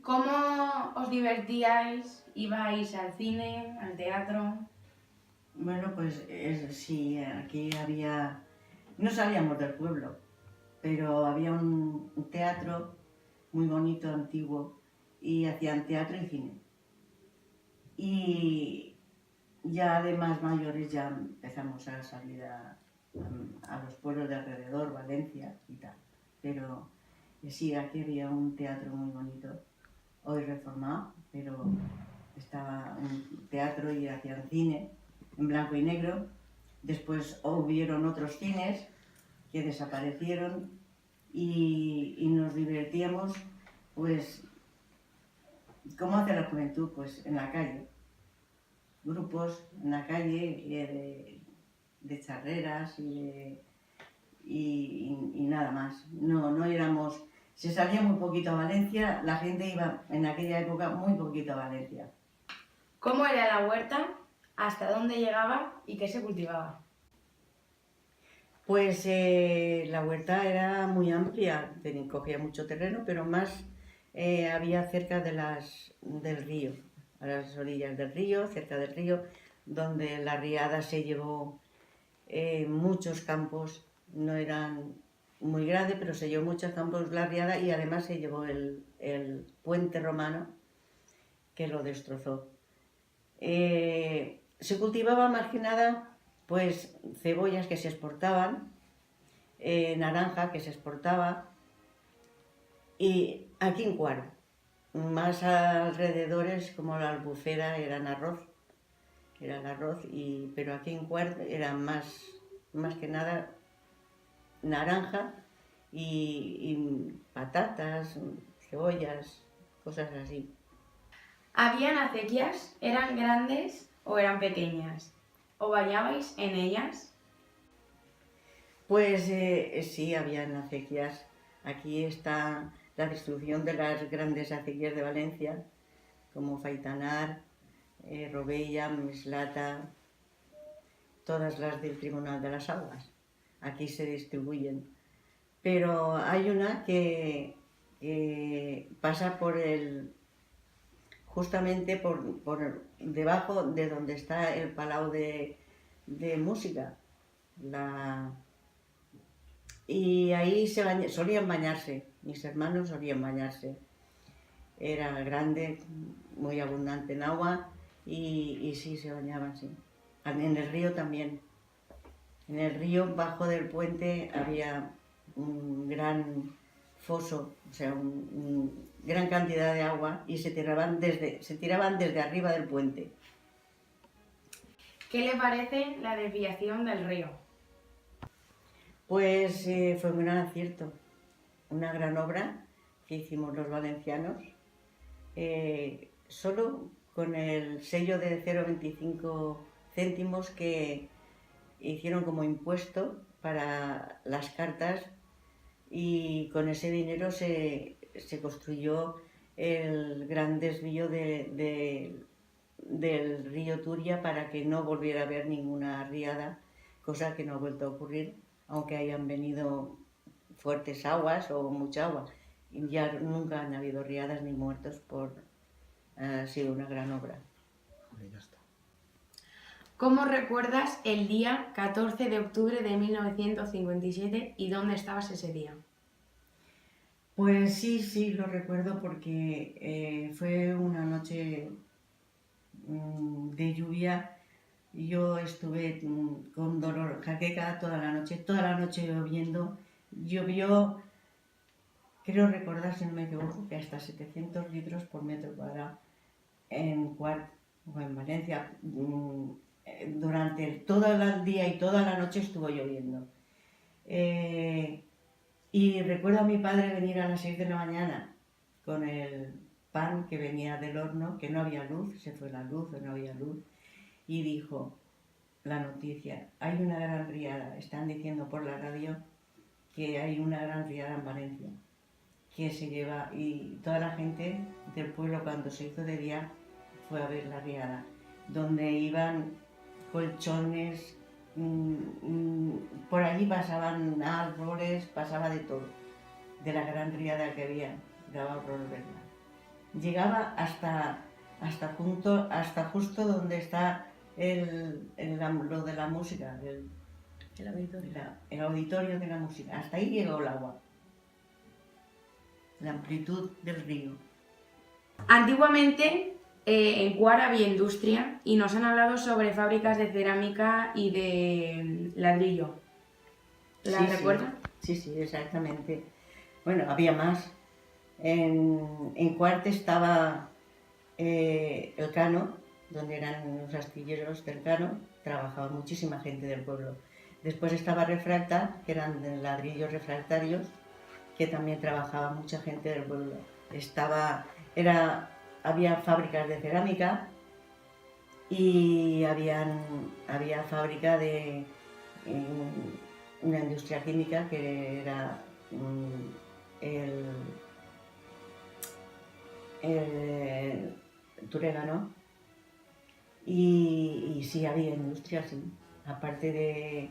¿Cómo os divertíais? ¿Ibais al cine, al teatro? Bueno, pues sí, aquí había... No salíamos del pueblo, pero había un teatro muy bonito, antiguo, y hacían teatro y cine. Y ya de más mayores ya empezamos a salir a los pueblos de alrededor, Valencia y tal. Pero sí, aquí había un teatro muy bonito, hoy reformado, pero estaba un teatro y hacían cine en blanco y negro. Después hubieron otros cines que desaparecieron y nos divertíamos, pues, ¿cómo hace la juventud? Pues en la calle, grupos en la calle de charreras y nada más. No éramos, se salía muy poquito a Valencia, la gente iba en aquella época muy poquito a Valencia. ¿Cómo era la huerta? ¿Hasta dónde llegaba y qué se cultivaba? Pues la huerta era muy amplia, cogía mucho terreno, pero más había cerca del río, a las orillas del río, cerca del río, donde la riada se llevó muchos campos, no eran muy grandes, pero se llevó muchos campos la riada y además se llevó el puente romano que lo destrozó. Se cultivaba más que nada pues cebollas que se exportaban, naranja que se exportaba y aquí en Cuaro, más alrededores como la Albufera era el arroz, pero aquí en Cuaro era más que nada naranja y patatas, cebollas, cosas así. ¿Habían acequias? ¿Eran grandes o eran pequeñas? ¿O bañabais en ellas? Pues sí, habían acequias. Aquí está la distribución de las grandes acequias de Valencia, como Faitanar, Robella, Mislata, todas las del Tribunal de las Aguas. Aquí se distribuyen. Pero hay una que pasa justamente por debajo de donde está el Palau de Música. Y ahí solían bañarse, mis hermanos solían bañarse. Era grande, muy abundante en agua y sí, se bañaban, sí. En el río también. En el río, bajo del puente, había un gran foso, o sea, gran cantidad de agua y se tiraban desde arriba del puente. ¿Qué le parece la desviación del río? Pues fue un gran acierto, una gran obra que hicimos los valencianos, solo con el sello de 0,25 céntimos que hicieron como impuesto para las cartas y con ese dinero se construyó el gran desvío del río Turia para que no volviera a haber ninguna riada, cosa que no ha vuelto a ocurrir, aunque hayan venido fuertes aguas o mucha agua. Ya nunca han habido riadas ni muertos ha sido una gran obra. Ya está. ¿Cómo recuerdas el día 14 de octubre de 1957 y dónde estabas ese día? Pues sí, lo recuerdo porque fue una noche de lluvia. Yo estuve con dolor, jaqueca toda la noche lloviendo. Llovió, creo recordar, si no me equivoco, que hasta 700 litros por metro cuadrado en Cuart o en Valencia. Durante todo el día y toda la noche estuvo lloviendo. Y recuerdo a mi padre venir a las 6 de la mañana con el pan que venía del horno, que no había luz, se fue la luz o no había luz, y dijo la noticia: hay una gran riada, están diciendo por la radio que hay una gran riada en Valencia, que se lleva, y toda la gente del pueblo cuando se hizo de día fue a ver la riada, donde iban colchones, por allí pasaban árboles, pasaba de todo, de la gran riada que había, daba horror verla. llegaba hasta justo donde está lo de la música, El auditorio. el auditorio de la música. Hasta ahí llegó el agua. La amplitud del río. Antiguamente en Cuar había industria y nos han hablado sobre fábricas de cerámica y de ladrillo. ¿La Sí, recuerdan? Sí, exactamente. Bueno, había más. En Cuarte estaba el Cano, donde eran los astilleros del Cano, trabajaba muchísima gente del pueblo. Después estaba Refracta, que eran de ladrillos refractarios, que también trabajaba mucha gente del pueblo. Había fábricas de cerámica y había fábrica de una industria química que era el Turégano. Y sí, había industria, sí. Aparte de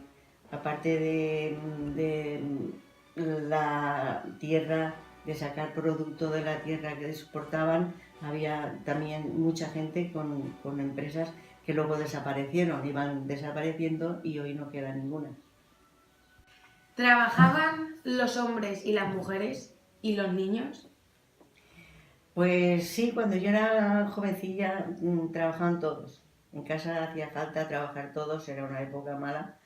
la tierra, de sacar producto de la tierra que exportaban, había también mucha gente con empresas que luego desaparecieron, iban desapareciendo y hoy no queda ninguna. ¿Trabajaban los hombres y las mujeres y los niños? Pues sí, cuando yo era jovencilla trabajaban todos. En casa hacía falta trabajar todos, era una época mala.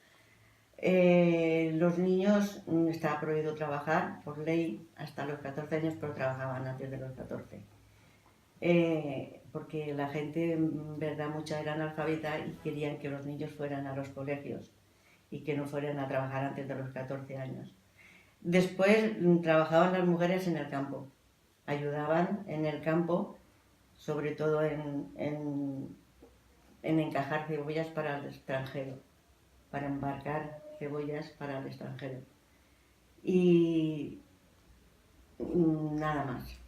Los niños estaba prohibido trabajar por ley hasta los 14 años, pero trabajaban antes de los 14. Porque la gente, en verdad, mucha era analfabeta y querían que los niños fueran a los colegios y que no fueran a trabajar antes de los 14 años. Después trabajaban las mujeres en el campo, ayudaban en el campo, sobre todo en encajar cebollas para el extranjero, para embarcar cebollas para el extranjero. Y nada más.